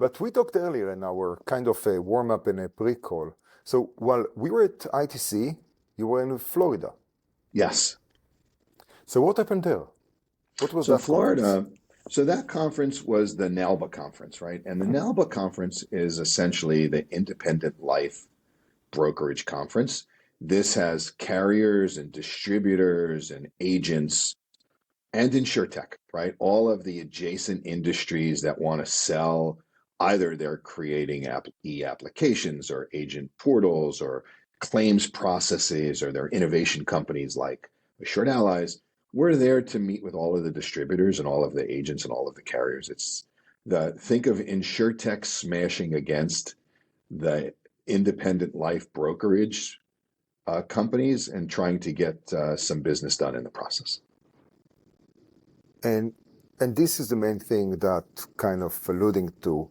But we talked earlier in our kind of a warm-up and a pre-call. So while we were at ITC, you were in Florida. Yes. So what happened there? What was So that conference? Florida, so that conference was the NALBA conference, right? And the NALBA conference is essentially the independent life brokerage conference. This has carriers and distributors and agents and InsurTech, right? All of the adjacent industries that want to sell, either they're creating e-applications or agent portals or claims processes, or they're innovation companies like Assured Allies. We're there to meet with all of the distributors and all of the agents and all of the carriers. Think of InsurTech smashing against the independent life brokerage companies and trying to get some business done in the process. And this is the main thing that kind of alluding to.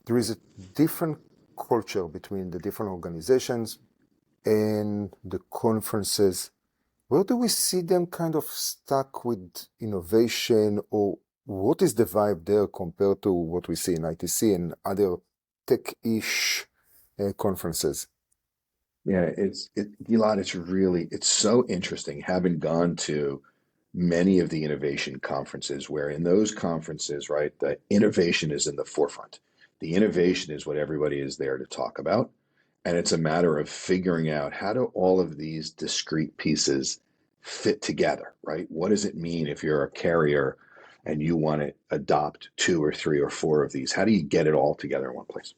There is a different culture between the different organizations and the conferences. Where do we see them kind of stuck with innovation, or what is the vibe there compared to what we see in ITC and other tech-ish conferences? Yeah, Gilad, it's so interesting having gone to many of the innovation conferences where in those conferences, right, the innovation is in the forefront. The innovation is what everybody is there to talk about. And it's a matter of figuring out how do all of these discrete pieces fit together, right? What does it mean if you're a carrier and you want to adopt 2 or 3 or 4 of these? How do you get it all together in one place?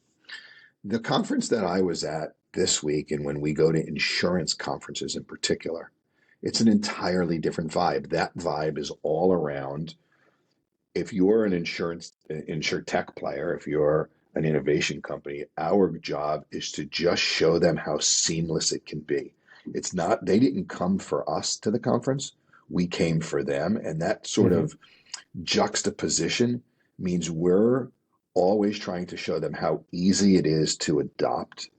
The conference that I was at this week, and when we go to insurance conferences in particular, it's an entirely different vibe. That vibe is all around, if you're an InsurTech player, if you're an innovation company, our job is to just show them how seamless it can be. It's not, they didn't come for us to the conference, we came for them. And that sort of juxtaposition means we're always trying to show them how easy it is to adopt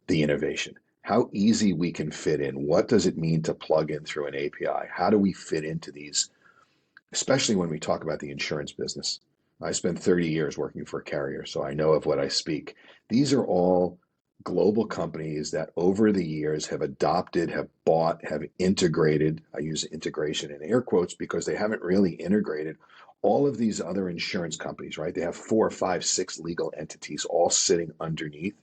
the innovation, how easy we can fit in. What does it mean to plug in through an API? How do we fit into these, especially when we talk about the insurance business? I spent 30 years working for a carrier, so I know of what I speak. These are all global companies that over the years have adopted, have bought, have integrated. I use integration in air quotes because they haven't really integrated all of these other insurance companies, right? They have 4, 5, 6 legal entities all sitting underneath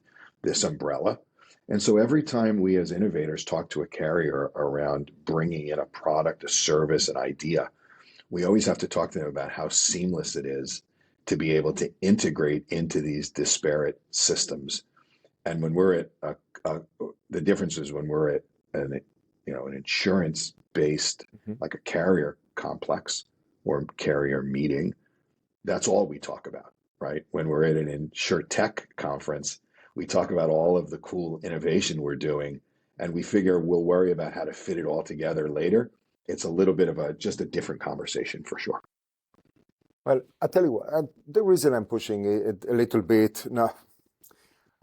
this umbrella. And so every time we as innovators talk to a carrier around bringing in a product, a service, an idea, we always have to talk to them about how seamless it is to be able to integrate into these disparate systems. And when we're at the difference is when we're at an insurance-based, like a carrier complex or carrier meeting, that's all we talk about, right? When we're at an InsurTech conference, we talk about all of the cool innovation we're doing, and we figure we'll worry about how to fit it all together later. It's a little bit of just a different conversation for sure. Well, I tell you what, the reason I'm pushing it a little bit now,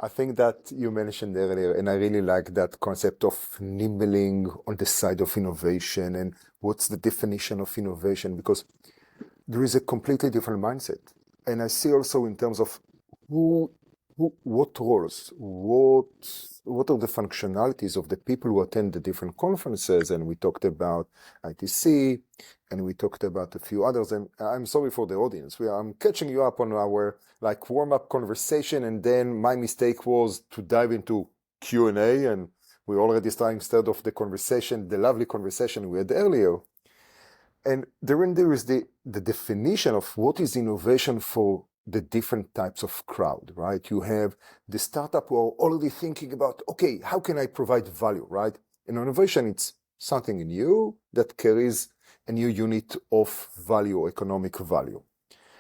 I think that you mentioned earlier, and I really like that concept of nibbling on the side of innovation and what's the definition of innovation, because there is a completely different mindset. And I see also in terms of what roles, what are the functionalities of the people who attend the different conferences. And we talked about ITC, and we talked about a few others. And I'm sorry for the audience. I'm catching you up on our warm-up conversation, and then my mistake was to dive into Q&A, and we're already starting instead of the conversation, the lovely conversation we had earlier. And then there is the definition of what is innovation for the different types of crowd, right? You have the startup who are already thinking about, okay, how can I provide value, right? In innovation, it's something new that carries a new unit of value or economic value.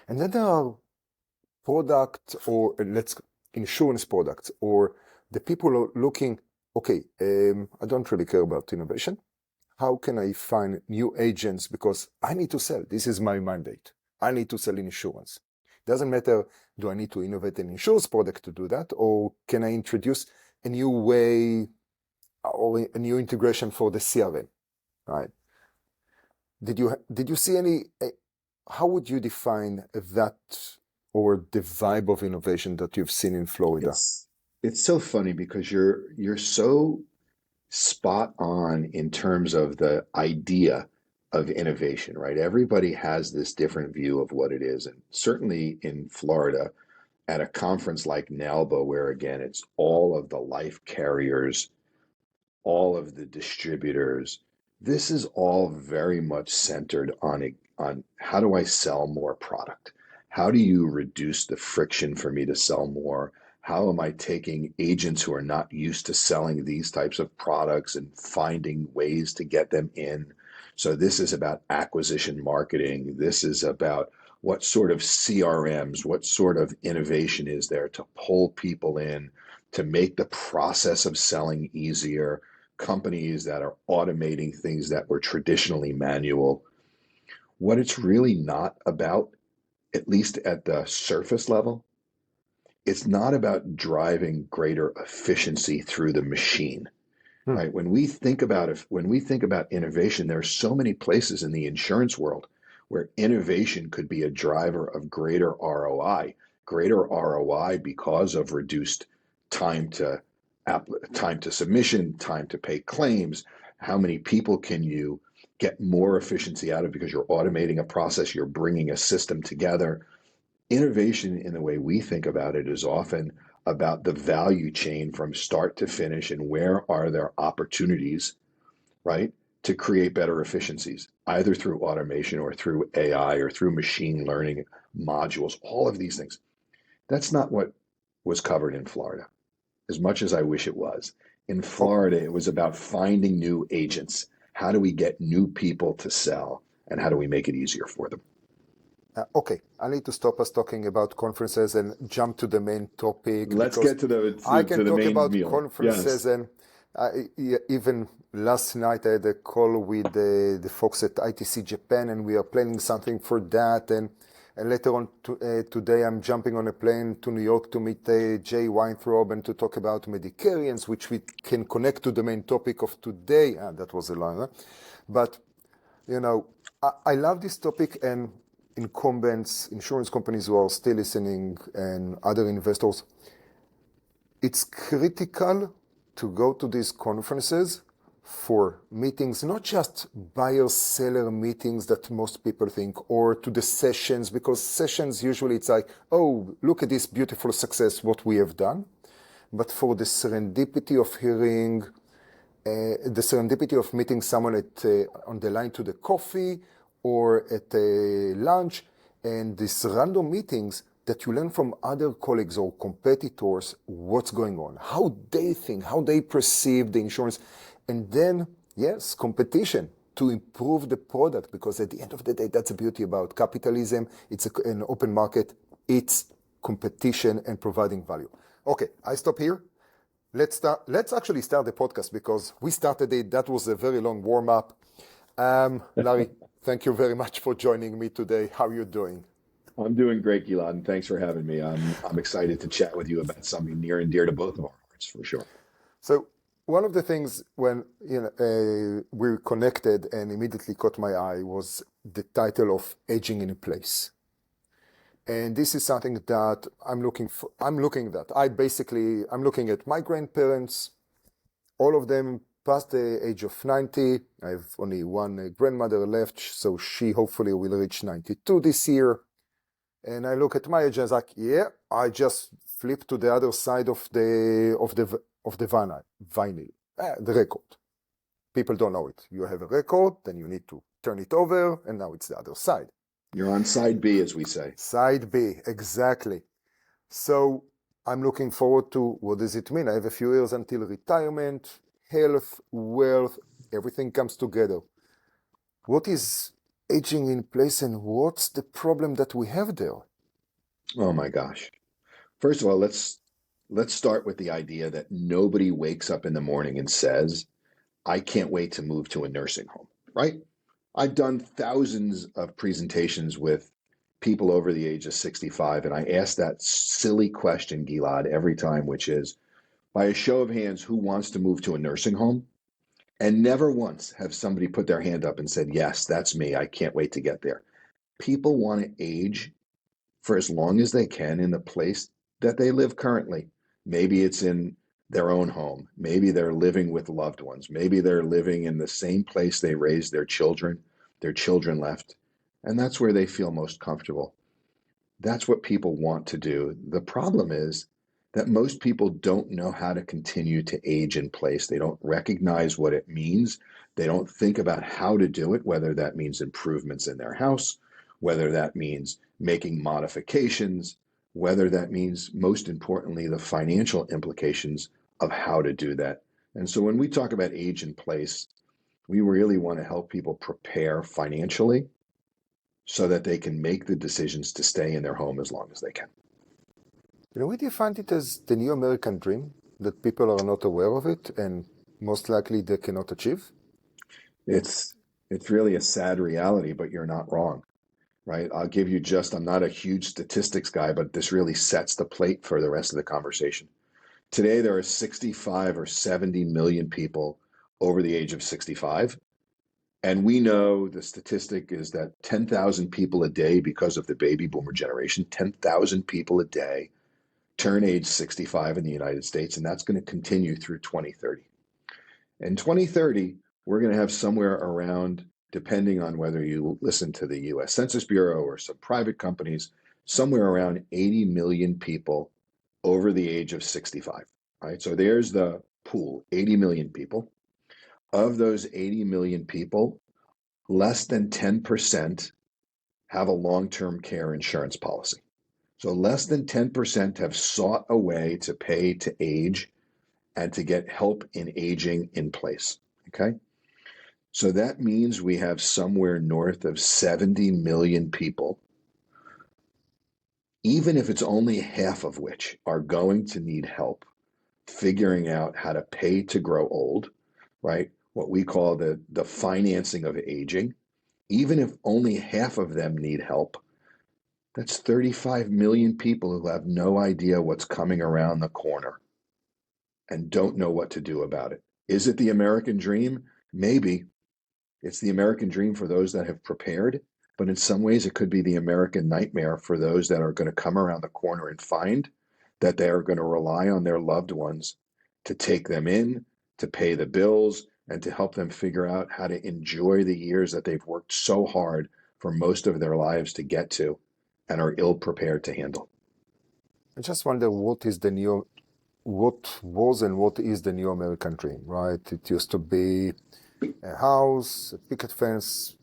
And then there are product or insurance products, or the people are looking, okay, I don't really care about innovation. How can I find new agents? Because I need to sell. This is my mandate. I need to sell insurance. Doesn't matter, do I need to innovate an insurance product to do that? Or can I introduce a new way or a new integration for the CRM, right? Did you see any, how would you define that or the vibe of innovation that you've seen in Florida? It's so funny because you're so spot on in terms of the idea of innovation, right? Everybody has this different view of what it is. And certainly in Florida, at a conference like NALBA, where again, it's all of the life carriers, all of the distributors, this is all very much centered on how do I sell more product? How do you reduce the friction for me to sell more? How am I taking agents who are not used to selling these types of products and finding ways to get them in? So this is about acquisition marketing. This is about what sort of CRMs, what sort of innovation is there to pull people in, to make the process of selling easier, companies that are automating things that were traditionally manual. What it's really not about, at least at the surface level, it's not about driving greater efficiency through the machine, Hmm. right? When we think about innovation, there are so many places in the insurance world where innovation could be a driver of greater ROI because of reduced time to time to submission, time to pay claims. How many people can you get more efficiency out of because you're automating a process, you're bringing a system together. Innovation, in the way we think about it, is often about the value chain from start to finish and where are there opportunities, right, to create better efficiencies, either through automation or through AI or through machine learning modules, all of these things. That's not what was covered in Florida, as much as I wish it was. In Okay. Florida, it was about finding new agents. How do we get new people to sell, and how do we make it easier for them? Okay, I need to stop us talking about conferences and jump to the main topic Let's because get to the I can to the talk main about meal. conferences Yes. and even last night I had a call with the folks at ITC Japan and we are planning something for that and later on today I'm jumping on a plane to New York to meet Jay Weintraub and to talk about Medicarians, which we can connect to the main topic of today. That was a line, huh? But you know, I love this topic, and incumbents, insurance companies who are still listening, and other investors, it's critical to go to these conferences for meetings, not just buyer-seller meetings that most people think, or to the sessions, because sessions usually it's like, oh, look at this beautiful success, what we have done. But for the serendipity of hearing the serendipity of meeting someone on the line to the coffee or at a lunch, and these random meetings that you learn from other colleagues or competitors what's going on, how they think, how they perceive the insurance, and then, yes, competition to improve the product, because at the end of the day, that's the beauty about capitalism. It's an open market. It's competition and providing value. Okay, I stop here. Let's actually start the podcast because we started it. That was a very long warm up. Larry, thank you very much for joining me today. How are you doing? I'm doing great, Gilad, and thanks for having me. I'm excited to chat with you about something near and dear to both of our hearts, for sure. So one of the things when we connected and immediately caught my eye was the title of Aging in Place. And this is something that I'm looking for. I'm looking at my grandparents, all of them past the age of 90. I have only one grandmother left, so she hopefully will reach 92 this year. And I look at my age and I was like, yeah, I just flipped to the other side of the vinyl, the record. People don't know it. You have a record, then you need to turn it over, and now it's the other side. You're on side B, as we say. Side B, exactly. So I'm looking forward to what does it mean? I have a few years until retirement, health, wealth, everything comes together. What is aging in place and what's the problem that we have there? Oh my gosh. First of all, let's start with the idea that nobody wakes up in the morning and says, I can't wait to move to a nursing home, right? I've done thousands of presentations with people over the age of 65, and I ask that silly question, Gilad, every time, which is, by a show of hands, who wants to move to a nursing home? And never once have somebody put their hand up and said, yes, that's me. I can't wait to get there. People want to age for as long as they can in the place that they live currently. Maybe it's in their own home. Maybe they're living with loved ones. Maybe they're living in the same place they raised their children left. And that's where they feel most comfortable. That's what people want to do. The problem is that most people don't know how to continue to age in place. They don't recognize what it means. They don't think about how to do it, whether that means improvements in their house, whether that means making modifications, whether that means, most importantly, the financial implications of how to do that. And so when we talk about age in place, we really want to help people prepare financially so that they can make the decisions to stay in their home as long as they can. We define it as the new American dream, that people are not aware of it and most likely they cannot achieve. It's really a sad reality, but you're not wrong, right? I'll give you I'm not a huge statistics guy, but this really sets the plate for the rest of the conversation. Today, there are 65 or 70 million people over the age of 65. And we know the statistic is that 10,000 people a day, because of the baby boomer generation, 10,000 people a day turn age 65 in the United States, and that's going to continue through 2030. In 2030, we're going to have somewhere around, depending on whether you listen to the US Census Bureau or some private companies, somewhere around 80 million people over the age of 65, right? So there's the pool, 80 million people. Of those 80 million people, less than 10% have a long-term care insurance policy. So less than 10% have sought a way to pay to age and to get help in aging in place, okay? So that means we have somewhere north of 70 million people, even if it's only half of which are going to need help figuring out how to pay to grow old, right? What we call the financing of aging. Even if only half of them need help, that's 35 million people who have no idea what's coming around the corner and don't know what to do about it. Is it the American dream? Maybe. It's the American dream for those that have prepared, but in some ways it could be the American nightmare for those that are going to come around the corner and find that they are going to rely on their loved ones to take them in, to pay the bills, and to help them figure out how to enjoy the years that they've worked so hard for most of their lives to get to and are ill prepared to handle. I just wonder what was and what is the new American dream, right? It used to be a house, a picket fence,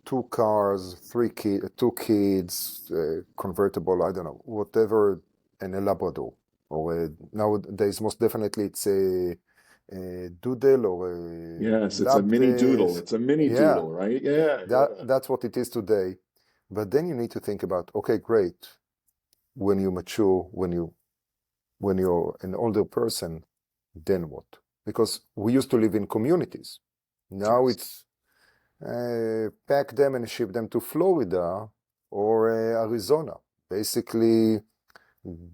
2 cars, 2 kids, convertible, I don't know, whatever, and a Labrador. Or nowadays, most definitely, it's a doodle or a Yes, it's a lab mini doodle. test. It's a mini Yeah, doodle, right? Yeah. that's what it is today. But then you need to think about, okay, great. When you mature, when you're an older person, then what? Because we used to live in communities. Now Yes. it's pack them and ship them to Florida or Arizona. Basically,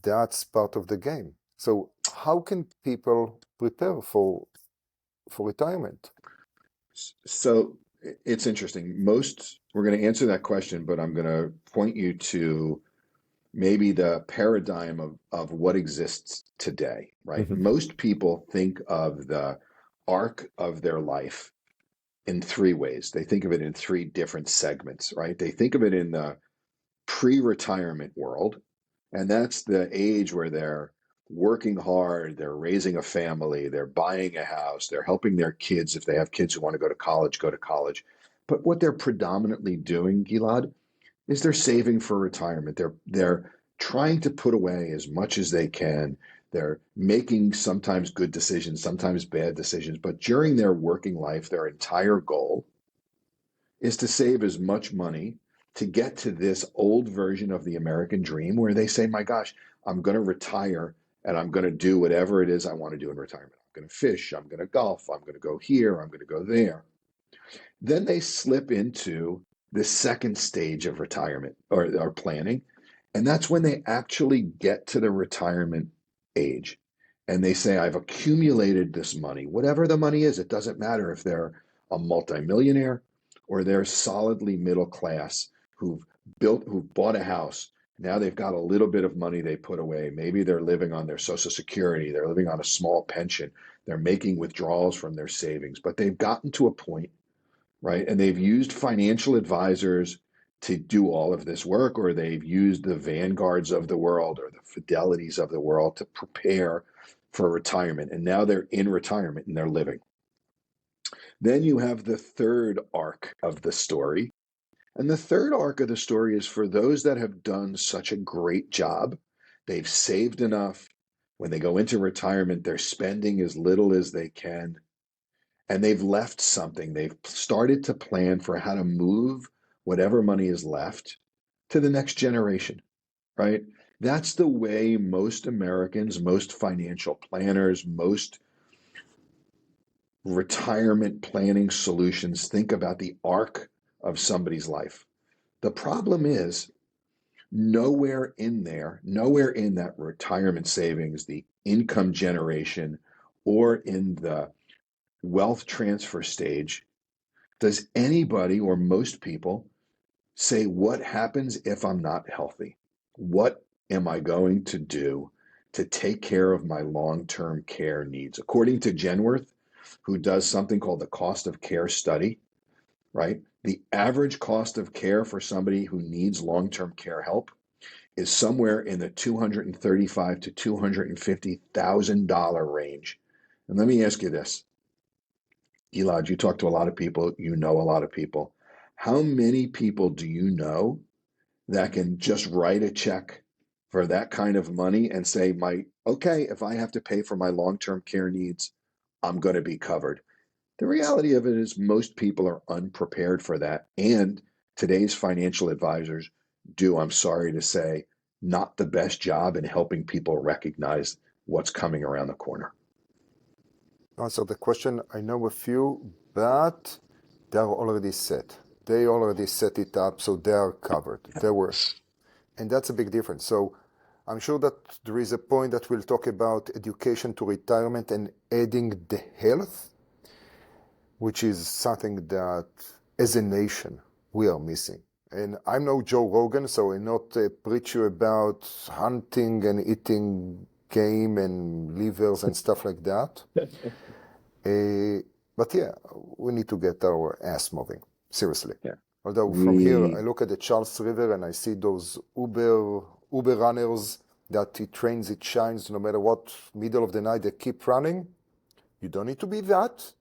that's part of the game. So how can people prepare for retirement? So it's interesting. We're going to answer that question, but I'm going to point you to maybe the paradigm of what exists today, right? Mhm. Most people think of the arc of their life in 3 ways. They think of it in 3 different segments, right? They think of it in the pre-retirement world, and that's the age where they're working hard, they're raising a family, they're buying a house, they're helping their kids if they have kids who want to go to college, go to college. But what they're predominantly doing, Gilad, is they're saving for retirement. They're trying to put away as much as they can. They're making sometimes good decisions, sometimes bad decisions, but during their working life, their entire goal is to save as much money to get to this old version of the American dream where they say, my gosh, I'm going to retire and I'm going to do whatever it is I want to do in retirement. I'm going to fish, I'm going to golf, I'm going to go here, I'm going to go there. Then they slip into the second stage of retirement or planning. And that's when they actually get to the retirement age. And they say, I've accumulated this money, whatever the money is. It doesn't matter if they're a multimillionaire or they're solidly middle class who've bought a house Now they've got a little bit of money they put away. Maybe they're living on their Social Security. They're living on a small pension. They're making withdrawals from their savings, but they've gotten to a point, right? And they've used financial advisors to do all of this work, or they've used the Vanguards of the world or the Fidelities of the world to prepare for retirement. And now they're in retirement and they're living. Then you have the third arc of the story. And the third arc of the story is for those that have done such a great job. They've saved enough. When they go into retirement, they're spending as little as they can. And they've left something. They've started to plan for how to move whatever money is left to the next generation, right? That's the way most Americans, most financial planners, most retirement planning solutions think about the arc of somebody's life. The problem is nowhere in there, nowhere in that retirement savings, the income generation, or in the wealth transfer stage, does anybody or most people say, what happens if I'm not healthy? What am I going to do to take care of my long-term care needs? According to Genworth, who does something called the cost of care study, right? The average cost of care for somebody who needs long-term care help is somewhere in the $235,000 to $250,000 range. And let me ask you this, Gilad, you talk to a lot of people, you know a lot of people. How many people do you know that can just write a check for that kind of money and say, okay, if I have to pay for my long-term care needs, I'm going to be covered? The reality of it is most people are unprepared for that. And today's financial advisors do, I'm sorry to say, not the best job in helping people recognize what's coming around the corner. Answer the question. I know a few, but they're already set. They already set it up, so they are covered. They were, and that's a big difference. So I'm sure that there is a point that we'll talk about education to retirement and adding the health, which is something that as a nation we are missing. And I'm no Joe Rogan, so I not preach you about hunting and eating game and livers and stuff like that. But yeah, we need to get our ass moving, seriously. Yeah. Although from here, I look at the Charles River and I see those Uber runners that it rains, it shines, no matter what, middle of the night, they keep running. You don't need to be that.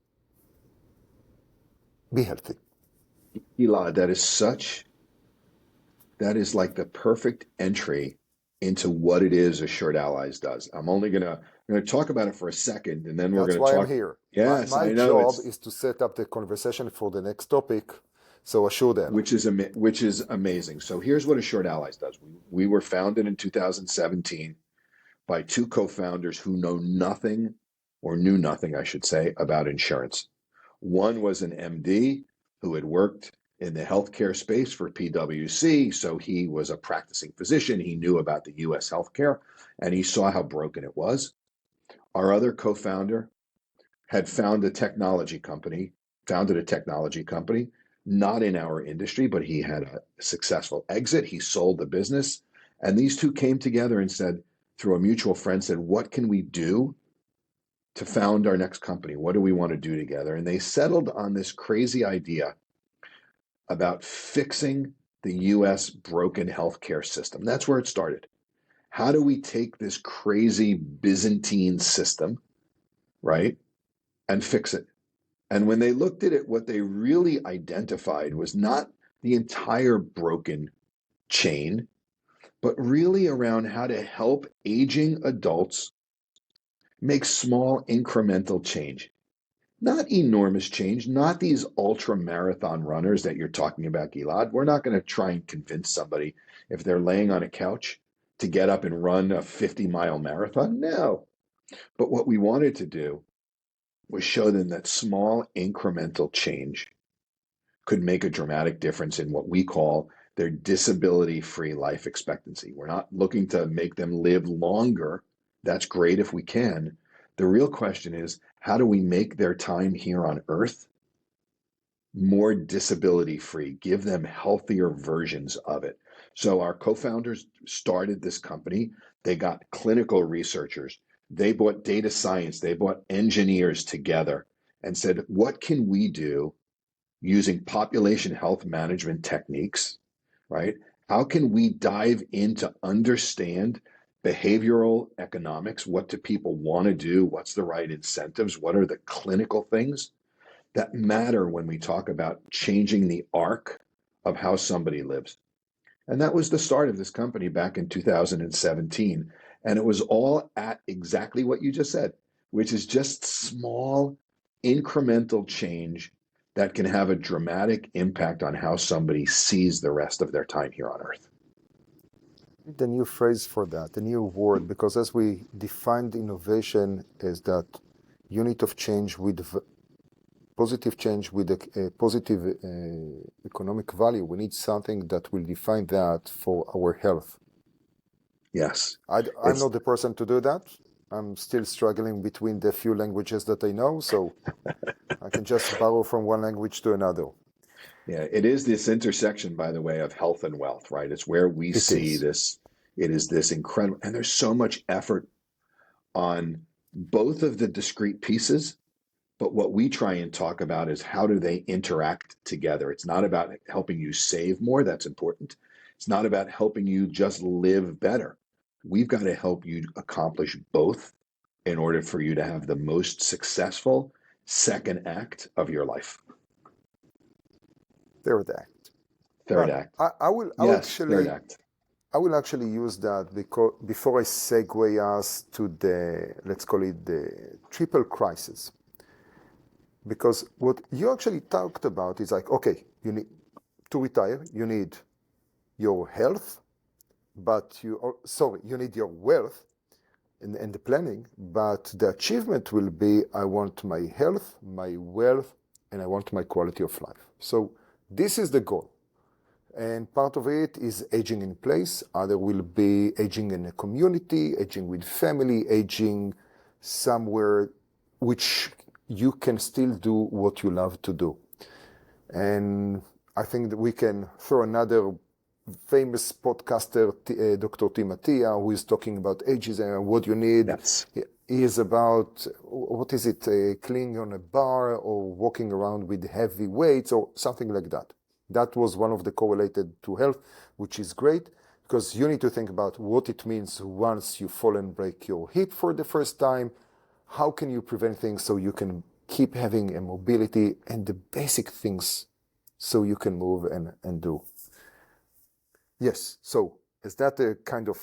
Be healthy. Gilad, that is like the perfect entry into what it is Assured Allies does. I'm going to talk about it for a second, and then we're going to talk. That's why I'm here. Yes, my I know. job is to set up the conversation for the next topic. So Assured Allies. Which is amazing. So here's what Assured Allies does. We were founded in 2017 by two co-founders who know nothing, or knew nothing, I should say, about insurance. One was an MD who had worked in the healthcare space for PwC, so he was a practicing physician. He knew about the U.S. healthcare, and he saw how broken it was. Our other co-founder had founded a technology company, not in our industry, but he had a successful exit. He sold the business, and these two came together and said, through a mutual friend, said, what can we do to found our next company? What do we want to do together? And they settled on this crazy idea about fixing the US broken healthcare system. That's where it started. How do we take this crazy Byzantine system, right, and fix it? And when they looked at it, what they really identified was not the entire broken chain, but really around how to help aging adults make small incremental change. Not enormous change, not these ultra marathon runners that you're talking about, Gilad. We're not going to try and convince somebody if they're laying on a couch to get up and run a 50-mile marathon. No. But what we wanted to do was show them that small incremental change could make a dramatic difference in what we call their disability-free life expectancy. We're not looking to make them live longer. That's great if we can. The real question is, how do we make their time here on Earth more disability-free, give them healthier versions of it? So our co-founders started this company. They got clinical researchers. They brought data science. They brought engineers together and said, what can we do using population health management techniques, right? How can we dive in to understand behavioral economics? What do people want to do? What's the right incentives? What are the clinical things that matter when we talk about changing the arc of how somebody lives? And that was the start of this company back in 2017. And it was all at exactly what you just said, which is just small incremental change that can have a dramatic impact on how somebody sees the rest of their time here on Earth. The new phrase for that, the new word, because as we defined innovation as that unit of change with positive change with a positive economic value, we need something that will define that for our health. Yes. I'm not the person to do that. I'm still struggling between the few languages that I know, so I can just borrow from one language to another. Yeah, it is this intersection, by the way, of health and wealth, right? It's where we see this. It is this incredible, and there's so much effort on both of the discrete pieces. But what we try and talk about is how do they interact together? It's not about helping you save more. That's important. It's not about helping you just live better. We've got to help you accomplish both in order for you to have the most successful second act of your life. Third act. Third act. I will third act. I will actually use that because before I segue us to the, let's call it the triple crisis. Because what you actually talked about is like, okay, you need to retire, you need your health, but you need your wealth and the planning, but the achievement will be, I want my health, my wealth, and I want my quality of life. So this is the goal. And part of it is aging in place. Other will be aging in a community, aging with family, aging somewhere which you can still do what you love to do. And I think that we can throw another famous podcaster, Dr. Tim Attia, who is talking about ages and what you need. Yes. He is about, what is it, cleaning on a bar or walking around with heavy weights or something like that. That was one of the correlated to health, which is great because you need to think about what it means once you fall and break your hip for the first time. How can you prevent things so you can keep having a mobility and the basic things so you can move and do. Yes, so is that a kind of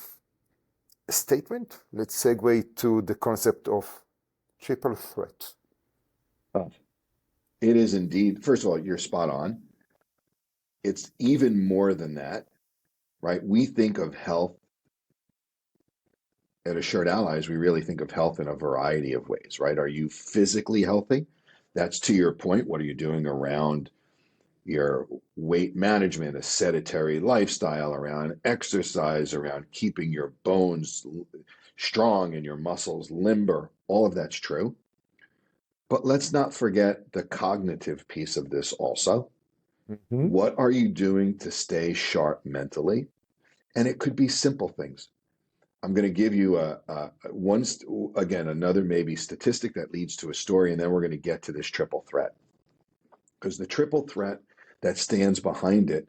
statement? Let's segue to the concept of triple threat. It is indeed. First of all, you're spot on. It's even more than that, right? We think of health at Assured Allies. We really think of health in a variety of ways, right? Are you physically healthy? That's to your point. What are you doing around your weight management, a sedentary lifestyle, around exercise, around keeping your bones strong and your muscles limber? All of that's true. But let's not forget the cognitive piece of this also. Mm-hmm. What are you doing to stay sharp mentally? And it could be simple things. I'm going to give you another maybe statistic that leads to a story, and then we're going to get to this triple threat. Because the triple threat that stands behind it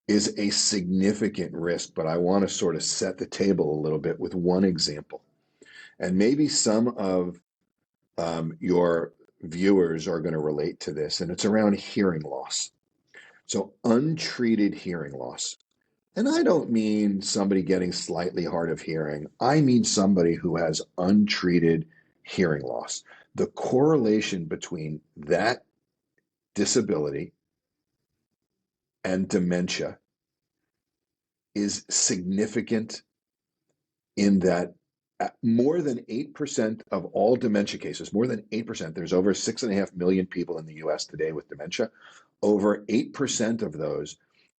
is a significant risk, but I want to sort of set the table a little bit with one example. And maybe some of your viewers are going to relate to this, and it's around hearing loss. So untreated hearing loss. And I don't mean somebody getting slightly hard of hearing. I mean somebody who has untreated hearing loss. The correlation between that disability and dementia is significant in that more than 8% of all dementia cases, more than 8%, there's over 6.5 million people in the US today with dementia. Over 8% of those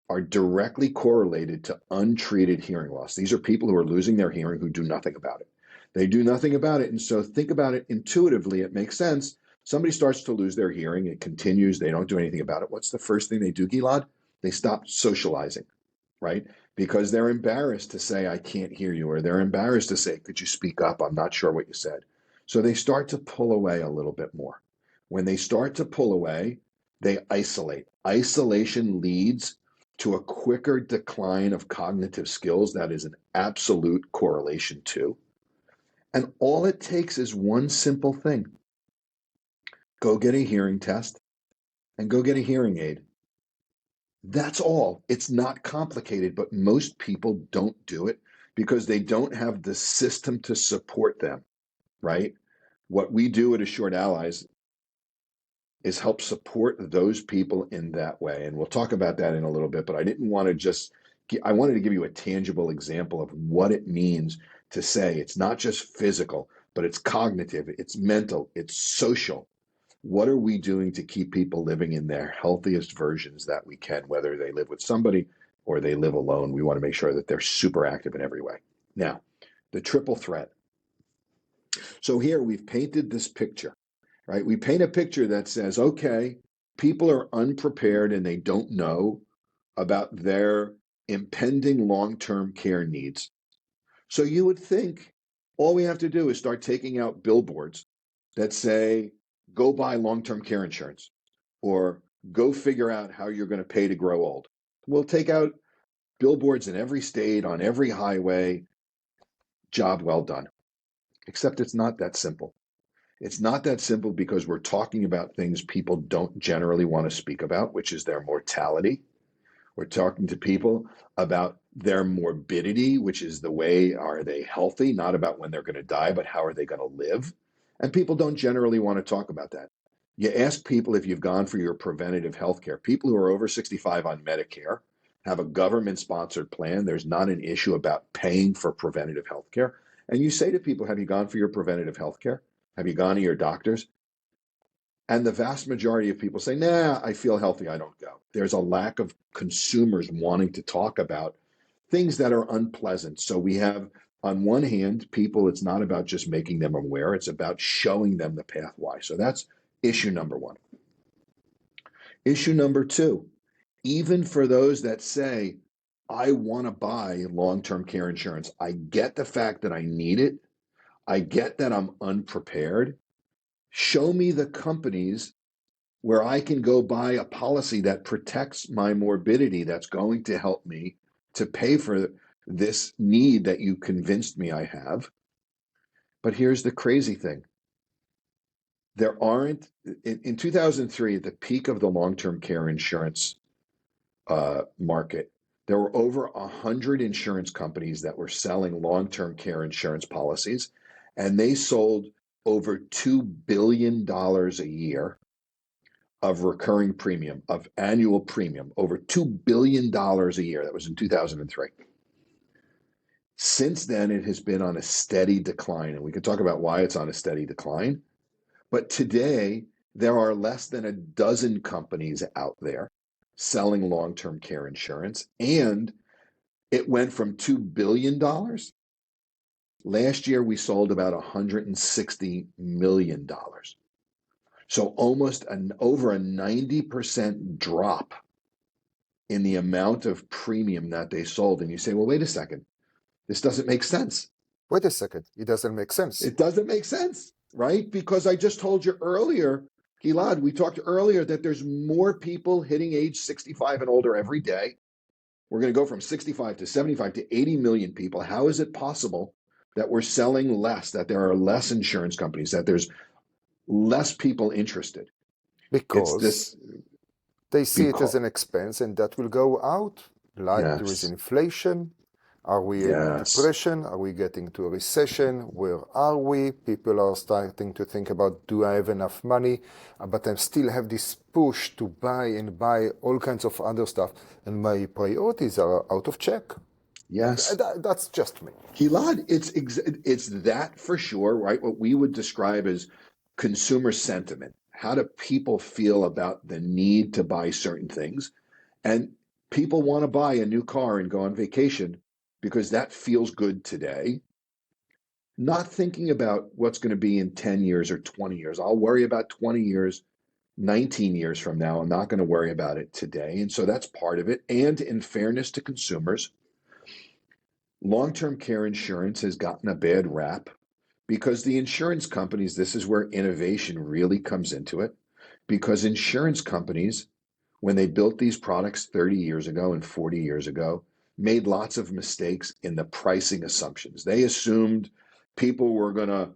are directly correlated to untreated hearing loss. These are people who are losing their hearing who do nothing about it. They do nothing about it. And so think about it intuitively. It makes sense. Somebody starts to lose their hearing. It continues. They don't do anything about it. What's the first thing they do, Gilad? They stop socializing. right? Because they're embarrassed to say, I can't hear you, or they're embarrassed to say, could you speak up? I'm not sure what you said. So they start to pull away a little bit more. When they start to pull away, they isolate. Isolation leads to a quicker decline of cognitive skills. That is an absolute correlation too. And all it takes is one simple thing. Go get a hearing test and go get a hearing aid. That's all. It's not complicated, but most people don't do it because they don't have the system to support them, right? What we do at Assured Allies is help support those people in that way. And we'll talk about that in a little bit, but I didn't want to just, I wanted to give you a tangible example of what it means to say it's not just physical, but it's cognitive, it's mental, it's social. What are we doing to keep people living in their healthiest versions that we can, whether they live with somebody or they live alone? We want to make sure that they're super active in every way. Now, the triple threat. So here we've painted this picture, right? We paint a picture that says, okay, people are unprepared and they don't know about their impending long-term care needs. So you would think all we have to do is start taking out billboards that say, go buy long-term care insurance, or go figure out how you're going to pay to grow old. We'll take out billboards in every state, on every highway. Job well done. Except it's not that simple. It's not that simple because we're talking about things people don't generally want to speak about, which is their mortality. We're talking to people about their morbidity, which is the way are they healthy, not about when they're going to die, but how are they going to live. And people don't generally want to talk about that. You ask people if you've gone for your preventative health care. People who are over 65 on Medicare have a government-sponsored plan. There's not an issue about paying for preventative health care. And you say to people, have you gone for your preventative health care? Have you gone to your doctors? And the vast majority of people say, nah, I feel healthy, I don't go. There's a lack of consumers wanting to talk about things that are unpleasant. So we have, on one hand, people, it's not about just making them aware, it's about showing them the path why. So that's issue number one. Issue number two, even for those that say, I want to buy long-term care insurance, I get the fact that I need it, I get that I'm unprepared. Show me the companies where I can go buy a policy that protects my morbidity, that's going to help me to pay for this need that you convinced me I have. But here's the crazy thing. There aren't, in 2003, at the peak of the long-term care insurance market, there were over 100 insurance companies that were selling long-term care insurance policies, and they sold over $2 billion a year of recurring premium, of annual premium, over $2 billion a year. That was in 2003. Since then, it has been on a steady decline, and we can talk about why it's on a steady decline. But today, there are less than a dozen companies out there selling long-term care insurance, and it went from $2 billion. Last year, we sold about $160 million. So almost over a 90% drop in the amount of premium that they sold. And you say, well, wait a second, this doesn't make sense. Wait a second, it doesn't make sense. It doesn't make sense, right? Because I just told you earlier, Gilad, we talked earlier that there's more people hitting age 65 and older every day. We're going to go from 65 to 75 to 80 million people. How is it possible that we're selling less, that there are less insurance companies, that there's less people interested? It's Because this, they see it as because, an expense and that will go out. Like there is yes, inflation. Are we in yes. depression? Are we getting to a recession? Where are we? People are starting to think about, do I have enough money? But I still have this push to buy and buy all kinds of other stuff. And my priorities are out of check. Yes. That's just me. Gilad, it's that for sure, right? What we would describe as consumer sentiment. How do people feel about the need to buy certain things? And people want to buy a new car and go on vacation because that feels good today, not thinking about what's going to be in 10 years or 20 years. I'll worry about 20 years 19 years from now, I'm not going to worry about it today. And so that's part of it. And in fairness to consumers, long-term care insurance has gotten a bad rap because the insurance companies, this is where innovation really comes into it, because insurance companies, when they built these products 30 years ago and 40 years ago, made lots of mistakes in the pricing assumptions. They assumed people were going to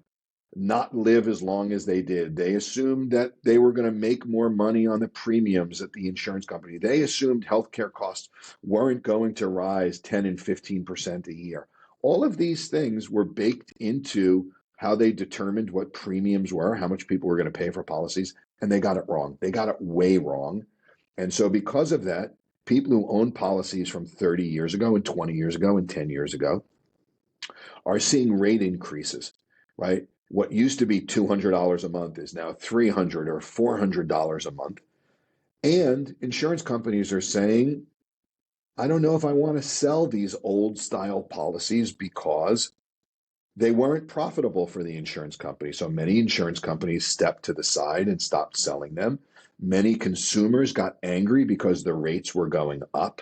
not live as long as they did. They assumed that they were going to make more money on the premiums at the insurance company. They assumed healthcare costs weren't going to rise 10 and 15% a year. All of these things were baked into how they determined what premiums were, how much people were going to pay for policies, and they got it wrong. They got it way wrong. And so because of that, people who own policies from 30 years ago and 20 years ago and 10 years ago are seeing rate increases, right? What used to be $200 a month is now $300 or $400 a month. And insurance companies are saying, I don't know if I want to sell these old style policies because they weren't profitable for the insurance company. So many insurance companies stepped to the side and stopped selling them. Many consumers got angry because the rates were going up.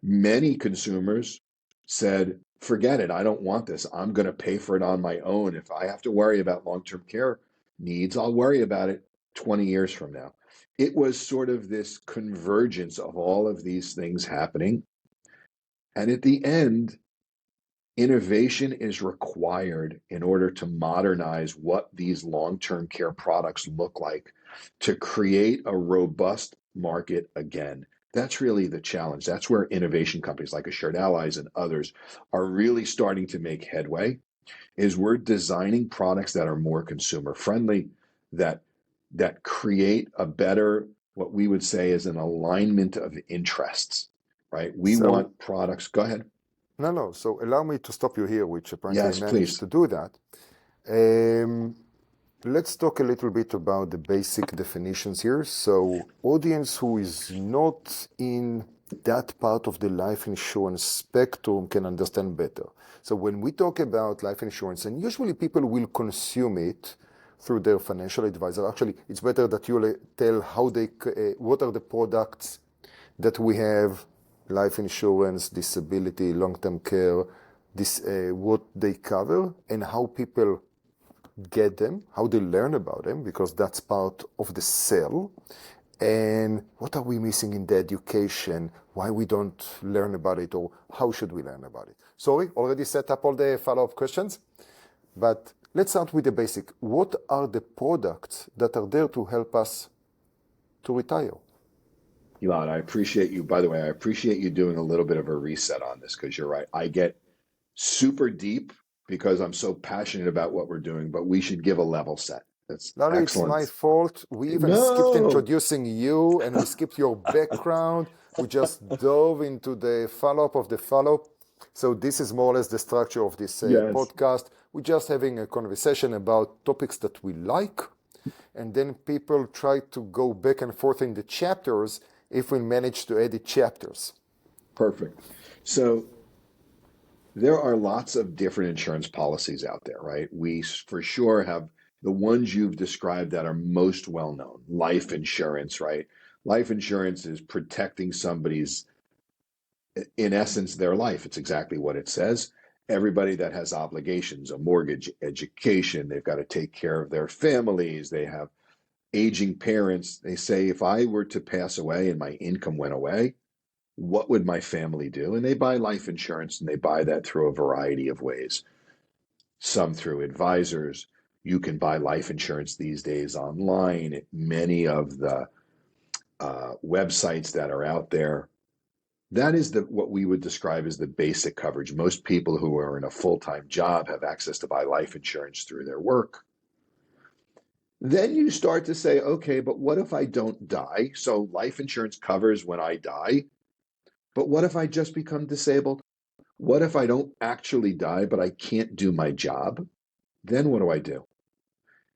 Many consumers said, forget it, I don't want this. I'm going to pay for it on my own. If I have to worry about long-term care needs, I'll worry about it 20 years from now. It was sort of this convergence of all of these things happening. And at the end, innovation is required in order to modernize what these long-term care products look like to create a robust market again. That's really the challenge. That's where innovation companies like Assured Allies and others are really starting to make headway, is we're designing products that are more consumer friendly, that create a better, what we would say is an alignment of interests, right? We So, want products. Go ahead. no. So allow me to stop you here, which apparently I Yes, managed please. to do that. Um, let's talk a little bit about the basic definitions here. So audience who is not in that part of the life insurance spectrum can understand better. So when we talk about life insurance, and usually people will consume it through their financial advisor. Actually, it's better that you tell what are the products that we have, life insurance, disability, long-term care, what they cover, and how people get them, how they learn about them, because that's part of the sell. And what are we missing in the education? Why we don't learn about it, or how should we learn about it? Sorry, already set up all the follow-up questions, but let's start with the basic. What are the products that are there to help us to retire? Gilad, I appreciate you. By the way, I appreciate you doing a little bit of a reset on this because you're right. I get super deep because I'm so passionate about what we're doing, but we should give a level set. That's Larry, it's my excellent. fault. We even skipped No. introducing you and we skipped your background. We just dove into the follow-up of the follow-up. So this is more or less the structure of this Yes, podcast. We're just having a conversation about topics that we like, and then people try to go back and forth in the chapters if we manage to edit chapters. perfect. So there are lots of different insurance policies out there, right? We for sure have the ones you've described that are most well known. Life insurance, right? Life insurance is protecting somebody's, in essence, their life. It's exactly what it says. Everybody that has obligations, a mortgage, education, they've got to take care of their families, they have aging parents. They say, if I were to pass away and my income went away, what would my family do? And they buy life insurance, and they buy that through a variety of ways. Some through advisors. You can buy life insurance these days online. Many of the websites that are out there, that is what we would describe as the basic coverage. Most people who are in a full-time job have access to buy life insurance through their work. Then you start to say, okay, but what if I don't die? So life insurance covers when I die, but what if I just become disabled? What if I don't actually die, but I can't do my job? Then what do I do?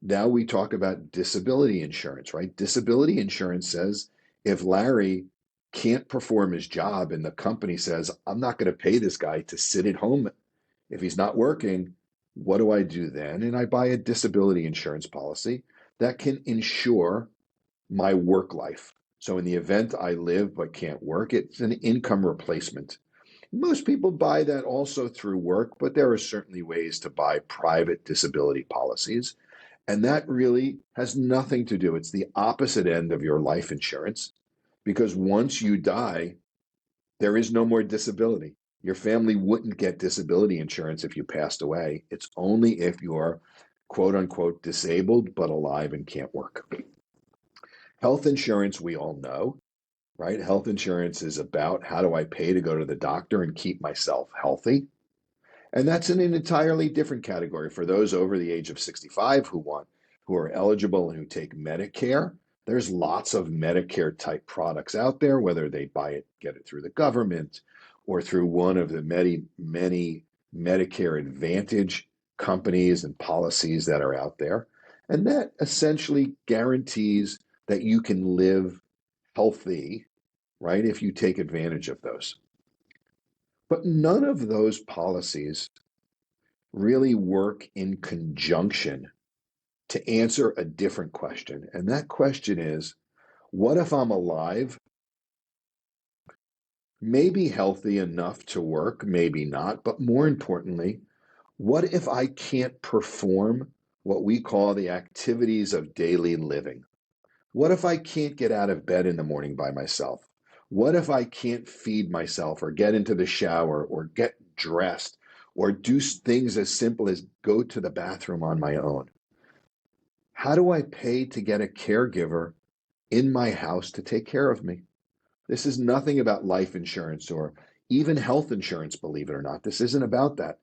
Now we talk about disability insurance, right? Disability insurance says if Larry can't perform his job and the company says, I'm not going to pay this guy to sit at home if he's not working, what do? Then? And I buy a disability insurance policy that can insure my work life. So in the event I live but can't work, it's an income replacement. Most people buy that also through work, but there are certainly ways to buy private disability policies. And that really has nothing to do. It's the opposite end of your life insurance because once you die, there is no more disability. Your family wouldn't get disability insurance if you passed away. It's only if you're quote unquote disabled but alive and can't work. Health insurance, we all know, right? Health insurance is about how do I pay to go to the doctor and keep myself healthy? And that's in an entirely different category for those over the age of 65 who are eligible and who take Medicare. There's lots of Medicare type products out there, whether they buy it, get it through the government or through one of the many Medicare Advantage companies and policies that are out there. And that essentially guarantees that you can live healthy, right, if you take advantage of those. But none of those policies really work in conjunction to answer a different question. And that question is, what if I'm alive, maybe healthy enough to work, maybe not, but more importantly, what if I can't perform what we call the activities of daily living? What if I can't get out of bed in the morning by myself? What if I can't feed myself or get into the shower or get dressed or do things as simple as go to the bathroom on my own? How do I pay to get a caregiver in my house to take care of me? This is nothing about life insurance or even health insurance, believe it or not. This isn't about that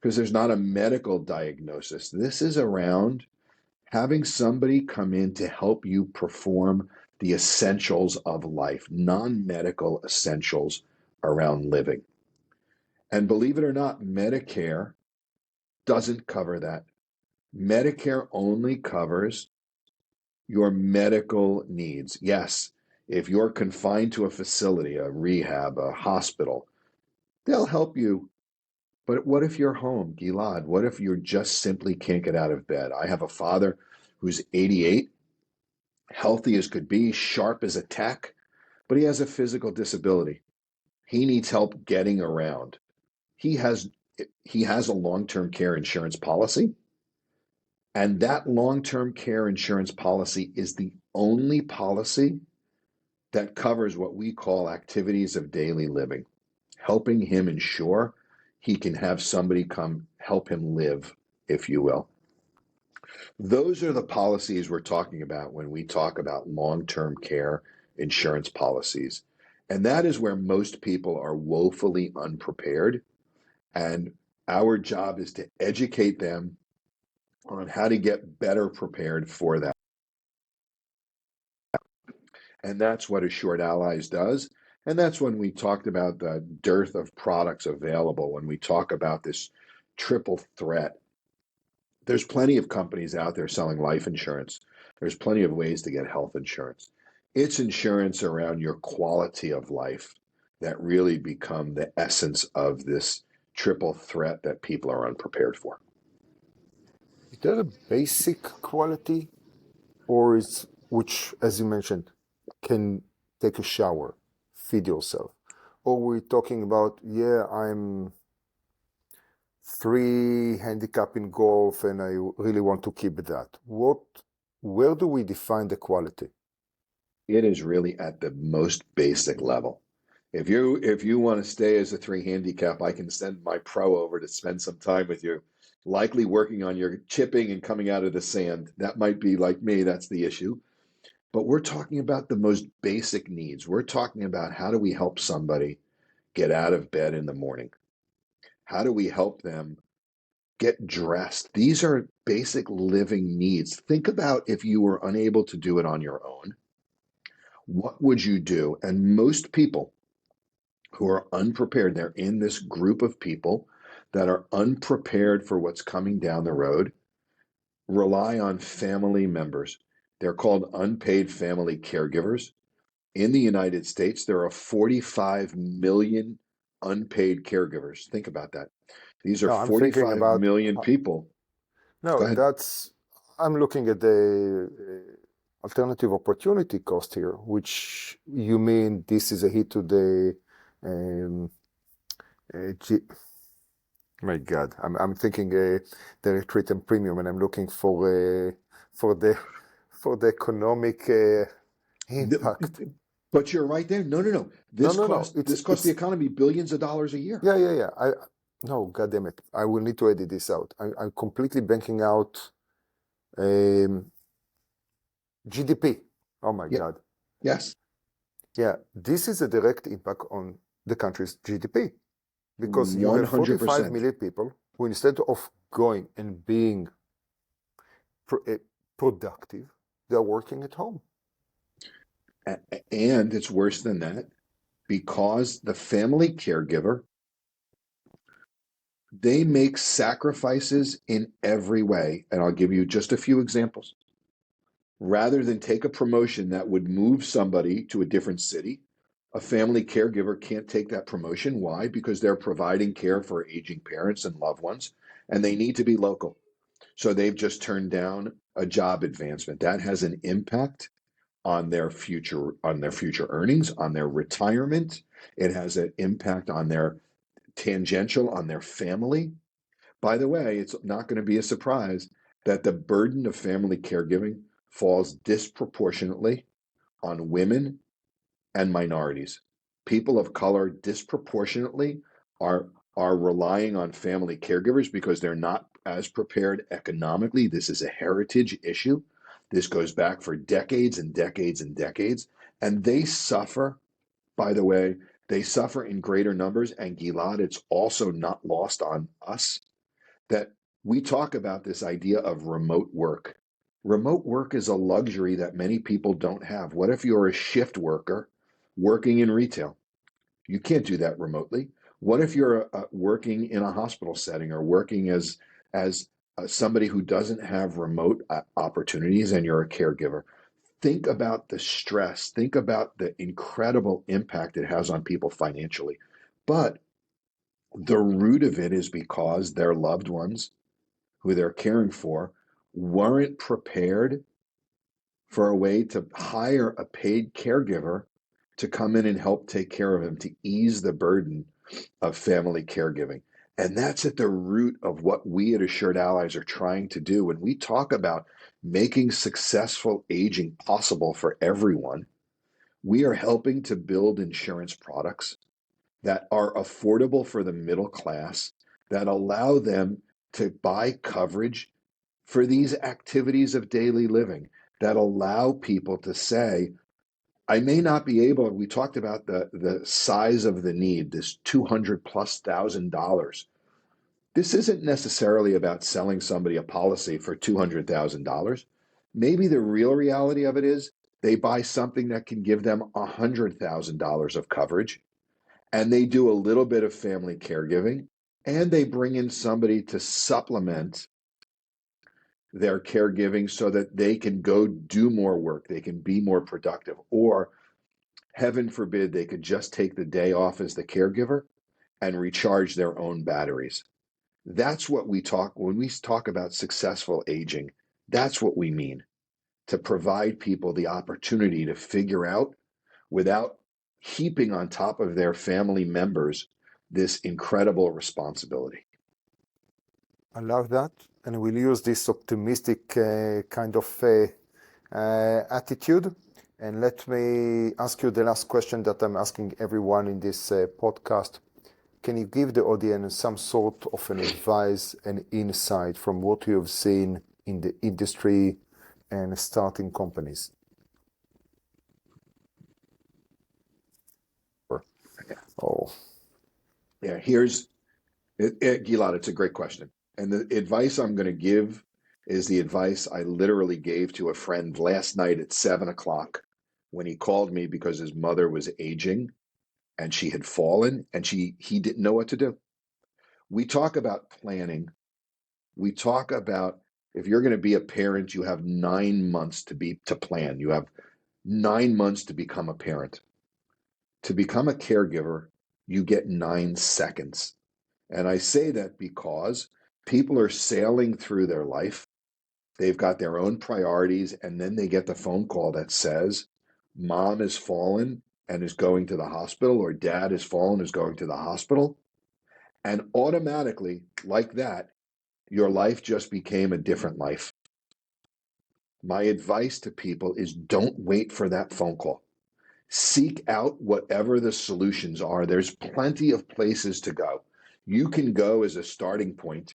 because there's not a medical diagnosis. This is around having somebody come in to help you perform the essentials of life, non-medical essentials around living. And believe it or not, Medicare doesn't cover that. Medicare only covers your medical needs. Yes, if you're confined to a facility, a rehab, a hospital, they'll help you. But what if you're home, Gilad? What if you just simply can't get out of bed? I have a father who's 88, healthy as could be, sharp as a tack, but he has a physical disability. He needs help getting around. He has he has a long-term care insurance policy, and that long-term care insurance policy is the only policy that covers what we call activities of daily living, helping him ensure he can have somebody come help him live, if you will. Those are the policies we're talking about when we talk about long-term care insurance policies. And that is where most people are woefully unprepared. And our job is to educate them on how to get better prepared for that. And that's what Assured Allies does. And that's when we talked about the dearth of products available, when we talk about this triple threat. There's plenty of companies out there selling life insurance. There's plenty of ways to get health insurance. It's insurance around your quality of life that really become the essence of this triple threat that people are unprepared for. Is there a basic quality, or is which, as you mentioned, can take a shower, feed yourself? Or we're talking about, yeah, I'm 3 handicap in golf and I really want to keep that. Where do we define the quality? It is really at the most basic level. If you want to stay as a 3 handicap, I can send my pro over to spend some time with you, likely working on your chipping and coming out of the sand. That might be like me, that's the issue. But we're talking about the most basic needs. We're talking about how do we help somebody get out of bed in the morning? How do we help them get dressed? These are basic living needs. Think about if you were unable to do it on your own. What would you do? And most people who are unprepared, they're in this group of people that are unprepared for what's coming down the road, rely on family members. They're called unpaid family caregivers. In the United States, there are 45 million unpaid caregivers. Think about that. These are No, I'm thinking 45 about, million people. Go no, ahead. I'm looking at the alternative opportunity cost here, which you mean this is a hit to the um, my God, I'm thinking the return premium, and I'm looking for the economic impact. But you're right there. No, no, no. No. This costs the economy billions of dollars a year. Yeah. No, God damn it. I will need to edit this out. I'm completely banking out GDP. Oh my Yeah. God. Yes. Yeah, this is a direct impact on the country's GDP because you have 45 100%. million people who, instead of going and being productive, they're working at home. And it's worse than that because the family caregiver, they make sacrifices in every way. And I'll give you just a few examples. Rather than take a promotion that would move somebody to a different city, a family caregiver can't take that promotion. Why? Because they're providing care for aging parents and loved ones, and they need to be local. So they've just turned down a job advancement. That has an impact on their future earnings, on their retirement. It has an impact on their tangential, on their family. By the way, it's not going to be a surprise that the burden of family caregiving falls disproportionately on women and minorities. People of color disproportionately are relying on family caregivers because they're not as prepared economically. This is a heritage issue. This goes back for decades and decades and decades. And they suffer, by the way, they suffer in greater numbers. And Gilad, it's also not lost on us that we talk about this idea of remote work. Remote work is a luxury that many people don't have. What if you're a shift worker working in retail? You can't do that remotely. What if you're working in a hospital setting or working as somebody who doesn't have remote opportunities and you're a caregiver? Think about the stress. Think about the incredible impact it has on people financially. But the root of it is because their loved ones who they're caring for weren't prepared for a way to hire a paid caregiver to come in and help take care of him, to ease the burden of family caregiving. And that's at the root of what we at Assured Allies are trying to do. When we talk about making successful aging possible for everyone, we are helping to build insurance products that are affordable for the middle class, that allow them to buy coverage for these activities of daily living, that allow people to say, I may not be able, we talked about the size of the need, this 200 plus $1,000. This isn't necessarily about selling somebody a policy for $200,000. Maybe the real reality of it is they buy something that can give them $100,000 of coverage, and they do a little bit of family caregiving, and they bring in somebody to supplement their caregiving so that they can go do more work, they can be more productive, or heaven forbid, they could just take the day off as the caregiver and recharge their own batteries. That's what we talk when we talk about successful aging. That's what we mean, to provide people the opportunity to figure out without heaping on top of their family members this incredible responsibility. I love that, and we'll use this optimistic kind of attitude. And let me ask you the last question that I'm asking everyone in this podcast. Can you give the audience some sort of an advice and insight from what you have seen in the industry and starting companies? Oh, Yeah, here's Gilad, it's a great question. And the advice I'm going to give is the advice I literally gave to a friend last night at 7 o'clock when he called me because his mother was aging and she had fallen and he didn't know what to do. We talk about planning. We talk about if you're going to be a parent, you have 9 months to plan. You have 9 months to become a parent. To become a caregiver, you get 9 seconds. And I say that because people are sailing through their life they've got their own priorities, and then they get the phone call that says, Mom has fallen and is going to the hospital, or Dad has fallen and is going to the hospital. And automatically, like that, your life just became a different life. My advice to people is don't wait for that phone call. Seek out whatever the solutions are. There's plenty of places to go. You can go as a starting point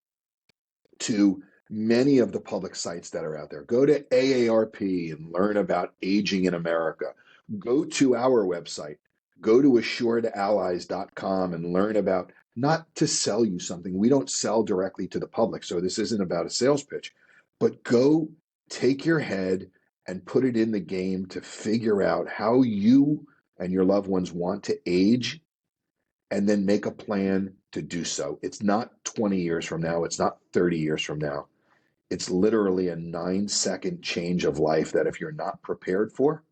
to many of the public sites that are out there. Go to AARP and learn about aging in America. Go to our website. Go to assuredallies.com and learn about, not to sell you something. We don't sell directly to the public, so this isn't about a sales pitch, but go take your head and put it in the game to figure out how you and your loved ones want to age, and then make a plan to do so. It's not 20 years from now. It's not 30 years from now. It's literally a 9-second change of life that if you're not prepared for,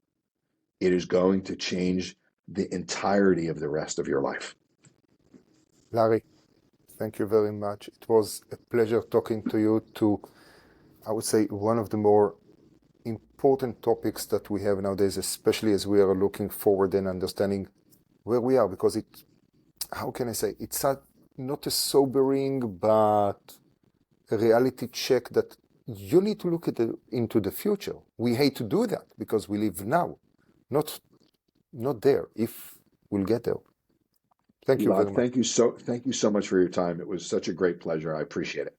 it is going to change the entirety of the rest of your life. Larry, thank you very much. It was a pleasure talking to you to, I would say, one of the more important topics that we have nowadays, especially as we are looking forward and understanding where we are, because how can I say, it's not a sobering, but a reality check that you need to look into the future. We hate to do that because we live now, not there, if we'll get there. Thank you very Gilad, much. thank you so much for your time. It was such a great pleasure. I appreciate it.